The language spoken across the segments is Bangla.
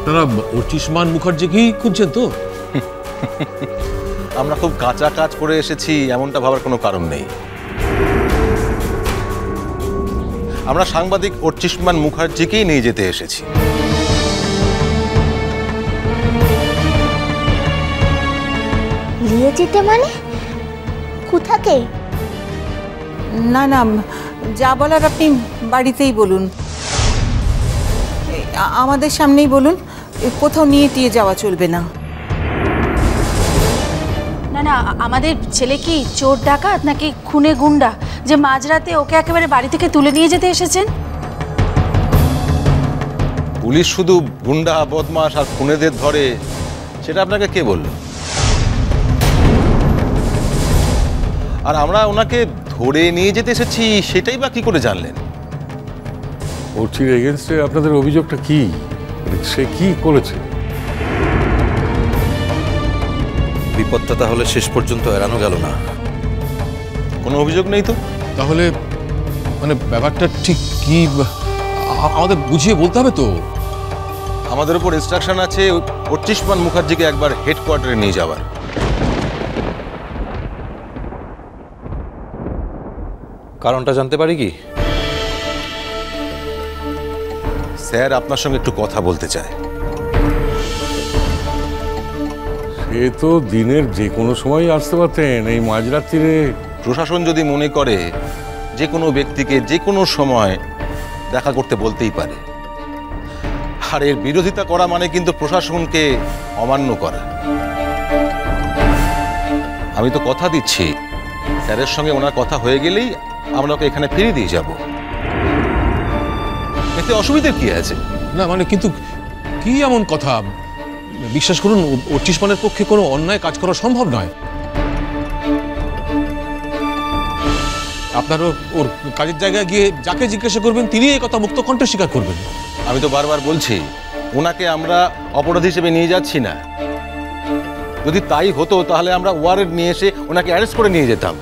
আপনারা অর্চিষ্মান মুখার্জিকেই খুঁজছেন তো? আমরা খুব কাঁচা কাজ করে এসেছি এমনটা ভাবার কোনো কারণ নেই। আমরা সাংবাদিক অর্চিষ্মান মুখার্জিকেই নিয়ে যেতে এসেছি। নিয়ে যেতে মানে কোথাকে? না না, যা বলার আপনি বাড়িতেই বলুন, আমাদের সামনেই বলুন, কোথাও নিয়ে টিয়ে যাওয়া চলবে না। না না, আমাদের ছেলে কি চোর ডাকাত নাকি খুনে গুন্ডা যে মাঝরাতে ওকে একেবারে বাড়ি থেকে তুলে নিয়ে যেতে এসেছেন? পুলিশ শুধু গুন্ডা বদমাশ আর খুনেদের ধরে সেটা আপনাকে কে বলল? আর আমরা ওনাকে ধরে নিয়ে যেতে এসেছি সেটাই বা কি করে জানলেন? অর্চির এগেনস্টে আপনাদের অভিযোগটা কি? সে কি করেছে? বিপদটা তাহলে শেষ পর্যন্ত এড়ানো গেল না। কোনো অভিযোগ নেই তো? তাহলে মানে ব্যাপারটা ঠিক কি আমাদের বুঝিয়ে বলতে হবে তো। আমাদের উপর ইনস্ট্রাকশন আছে অর্চিষ্মান মুখার্জিকে একবার হেডকোয়ার্টারে নিয়ে যাওয়ার। কারণটা জানতে পারি কি? স্যার আপনার সঙ্গে একটু কথা বলতে চায়। সে তো দিনের যে কোনো সময় আসতে পারতেন, এই মাঝরাত্রিরে। প্রশাসন যদি মনে করে যে কোনো ব্যক্তিকে যে কোনো সময় দেখা করতে বলতেই পারে, আর এর বিরোধিতা করা মানে কিন্তু প্রশাসনকে অমান্য করা। আমি তো কথা দিচ্ছি স্যারের সঙ্গে ওনার কথা হয়ে গেলেই আমরা ওকে এখানে ফিরিয়ে দিয়ে যাব। এতে অসুবিধা কি আছে? না মানে কিন্তু কি এমন কথা? বিশ্বাস করুন, অর্চিষ্মানের পক্ষে কোনো অন্যায় কাজ করা সম্ভব নয়। আপনারও ওর কাজের জায়গায় গিয়ে যাকে জিজ্ঞাসা করবেন তিনি এই কথা মুক্ত কণ্ঠে স্বীকার করবেন। আমি তো বারবার বলছি ওনাকে আমরা অপরাধী হিসেবে নিয়ে যাচ্ছি না। যদি তাই হতো তাহলে আমরা ওয়ারেন্ট নিয়ে এসে ওনাকে অ্যারেস্ট করে নিয়ে যেতাম।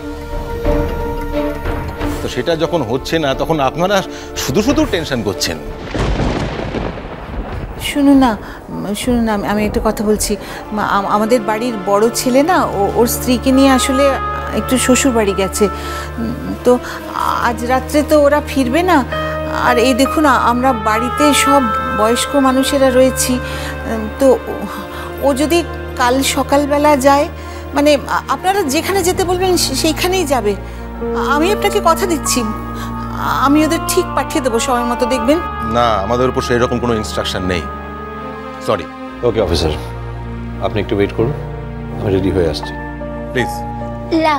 তো সেটা যখন হচ্ছে না তখন আপনারা শুধু শুধু টেনশন করছেন। শুনুন না, শুনুন না, আমি একটা কথা বলছি। আমাদের বাড়ির বড় ছেলে না, ওর স্ত্রীকে নিয়ে আসলে একটু শ্বশুর বাড়ি গেছে। তো আজ রাত্রে তো ওরা ফিরবে না। আর এই দেখুন, আমরা বাড়িতে সব বয়স্ক মানুষেরা রয়েছি। তো ও যদি কাল সকালবেলা যায়, মানে আপনারা যেখানে যেতে বলবেন সেইখানেই যাবে। আমি আপনাকে কথা দিচ্ছি, আমি ওদের ঠিক পাঠিয়ে দেবো সময় মতো, দেখবেন। না, আমাদের উপর সেই রকম কোনো ইনস্ট্রাকশন নেই। সরি। ওকে অফিসার, আপনি একটু ওয়েট করুন, আমি রেডি হয়ে আসছি। প্লিজ। লা